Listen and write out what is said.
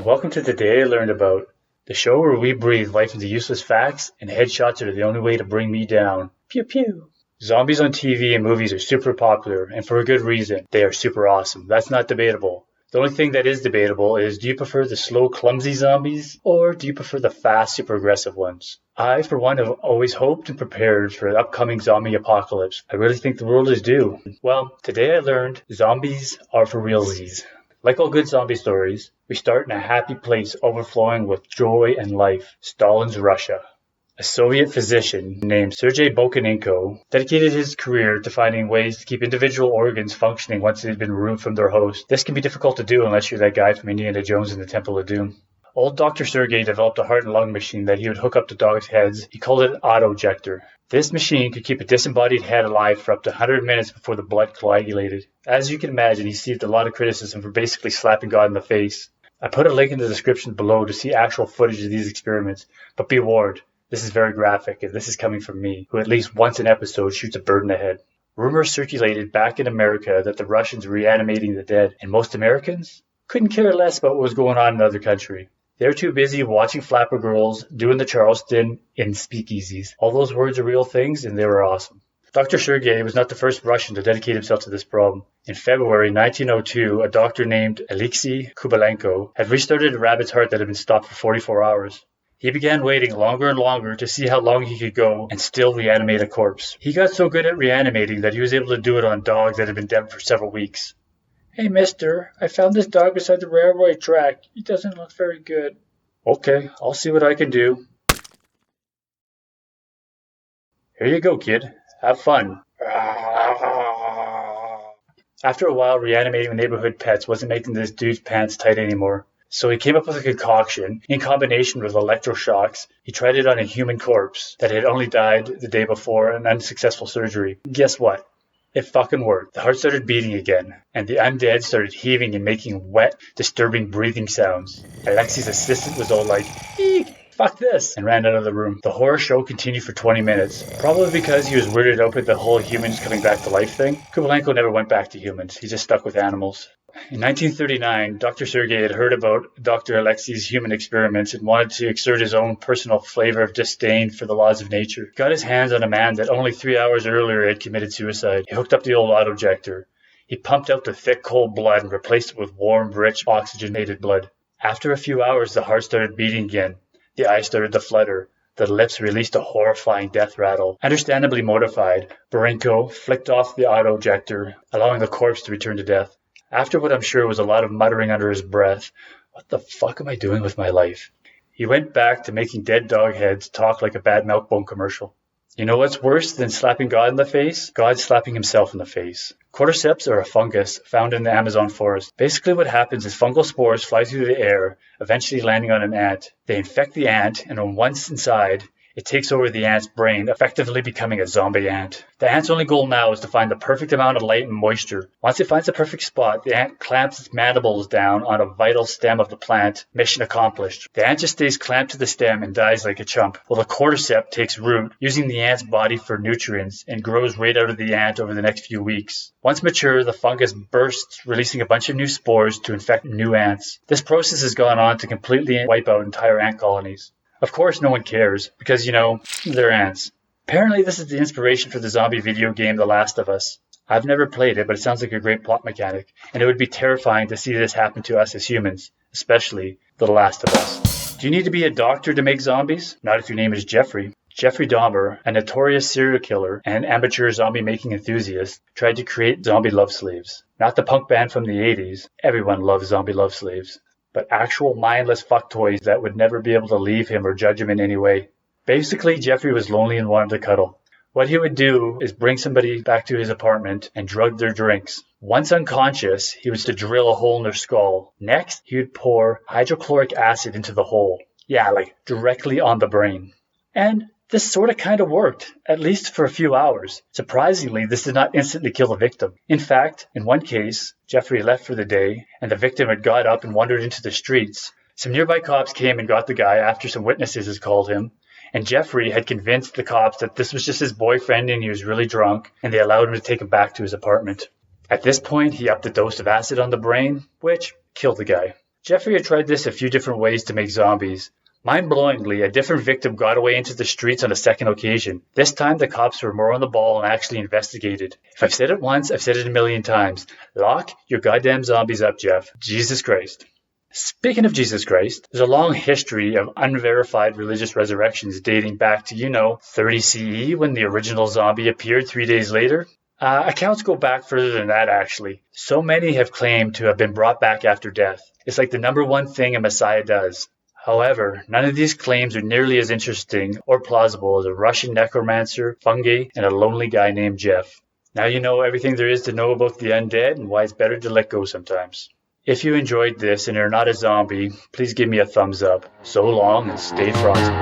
Welcome to Today I Learned About, the show where we breathe life into useless facts and headshots are the only way to bring me down. Pew pew. Zombies on TV and movies are super popular, and for a good reason. They are super awesome. That's not debatable. The only thing that is debatable is, do you prefer the slow, clumsy zombies, or do you prefer the fast, super aggressive ones? I, for one, have always hoped and prepared for the upcoming zombie apocalypse. I really think the world is due. Well, today I learned zombies are for realsies. Like all good zombie stories, we start in a happy place overflowing with joy and life, Stalin's Russia. A Soviet physician named Sergei Bokaninko dedicated his career to finding ways to keep individual organs functioning once they'd been removed from their host. This can be difficult to do unless you're that guy from Indiana Jones and the Temple of Doom. Old Dr. Sergei developed a heart and lung machine that he would hook up to dogs' heads. He called it an autojector. This machine could keep a disembodied head alive for up to 100 minutes before the blood coagulated. As you can imagine, he received a lot of criticism for basically slapping God in the face. I put a link in the description below to see actual footage of these experiments, but be warned, this is very graphic, and this is coming from me, who at least once an episode shoots a bird in the head. Rumors circulated back in America that the Russians were reanimating the dead, and most Americans couldn't care less about what was going on in another country. They're too busy watching flapper girls, doing the Charleston, and speakeasies. All those words are real things, and they were awesome. Dr. Sergei was not the first Russian to dedicate himself to this problem. In February 1902, a doctor named Alexei Kubelenko had restarted a rabbit's heart that had been stopped for 44 hours. He began waiting longer and longer to see how long he could go and still reanimate a corpse. He got so good at reanimating that he was able to do it on dogs that had been dead for several weeks. "Hey, mister, I found this dog beside the railway track. He doesn't look very good." "Okay, I'll see what I can do." "Here you go, kid. Have fun." After a while, reanimating neighborhood pets wasn't making this dude's pants tight anymore. So he came up with a concoction. In combination with electroshocks, he tried it on a human corpse that had only died the day before an unsuccessful surgery. Guess what? It fucking worked. The heart started beating again, and the undead started heaving and making wet, disturbing breathing sounds. Alexei's assistant was all like, "Eek, fuck this," and ran out of the room. The horror show continued for 20 minutes. Probably because he was weirded out with the whole humans coming back to life thing. Kubelenko never went back to humans. He just stuck with animals. In 1939, Dr. Sergei had heard about Dr. Alexei's human experiments and wanted to exert his own personal flavor of disdain for the laws of nature. He got his hands on a man that only 3 hours earlier had committed suicide. He hooked up the old autojector. He pumped out the thick, cold blood and replaced it with warm, rich, oxygenated blood. After a few hours, the heart started beating again. The eyes started to flutter. The lips released a horrifying death rattle. Understandably mortified, Borenko flicked off the autojector, allowing the corpse to return to death. After what I'm sure was a lot of muttering under his breath, "What the fuck am I doing with my life?" he went back to making dead dog heads talk like a bad Milk-Bone commercial. You know what's worse than slapping God in the face? God slapping himself in the face. Cordyceps are a fungus found in the Amazon forest. Basically what happens is fungal spores fly through the air, eventually landing on an ant. They infect the ant, and once inside, it takes over the ant's brain, effectively becoming a zombie ant. The ant's only goal now is to find the perfect amount of light and moisture. Once it finds the perfect spot, the ant clamps its mandibles down on a vital stem of the plant. Mission accomplished. The ant just stays clamped to the stem and dies like a chump. Well, the cordyceps takes root, using the ant's body for nutrients, and grows right out of the ant over the next few weeks. Once mature, the fungus bursts, releasing a bunch of new spores to infect new ants. This process has gone on to completely wipe out entire ant colonies. Of course, no one cares, because, they're ants. Apparently, this is the inspiration for the zombie video game The Last of Us. I've never played it, but it sounds like a great plot mechanic, and it would be terrifying to see this happen to us as humans, especially The Last of Us. Do you need to be a doctor to make zombies? Not if your name is Jeffrey. Jeffrey Dahmer, a notorious serial killer and amateur zombie-making enthusiast, tried to create zombie love slaves. Not the punk band from the 80s. Everyone loves zombie love slaves. But actual mindless fuck toys that would never be able to leave him or judge him in any way. Basically, Jeffrey was lonely and wanted to cuddle. What he would do is bring somebody back to his apartment and drug their drinks. Once unconscious, he was to drill a hole in their skull. Next, he would pour hydrochloric acid into the hole. Yeah, like directly on the brain. And this sort of kind of worked, at least for a few hours. Surprisingly, this did not instantly kill the victim. In fact, in one case, Jeffrey left for the day, and the victim had got up and wandered into the streets. Some nearby cops came and got the guy after some witnesses had called him, and Jeffrey had convinced the cops that this was just his boyfriend and he was really drunk, and they allowed him to take him back to his apartment. At this point, he upped the dose of acid on the brain, which killed the guy. Jeffrey had tried this a few different ways to make zombies. Mind-blowingly, a different victim got away into the streets on a second occasion. This time, the cops were more on the ball and actually investigated. If I've said it once, I've said it a million times. Lock your goddamn zombies up, Jeff. Jesus Christ. Speaking of Jesus Christ, there's a long history of unverified religious resurrections dating back to, 30 CE when the original zombie appeared 3 days later. Accounts go back further than that, actually. So many have claimed to have been brought back after death. It's like the number one thing a messiah does. However, none of these claims are nearly as interesting or plausible as a Russian necromancer, fungi, and a lonely guy named Jeff. Now you know everything there is to know about the undead and why it's better to let go sometimes. If you enjoyed this and you're not a zombie, please give me a thumbs up. So long and stay frosty.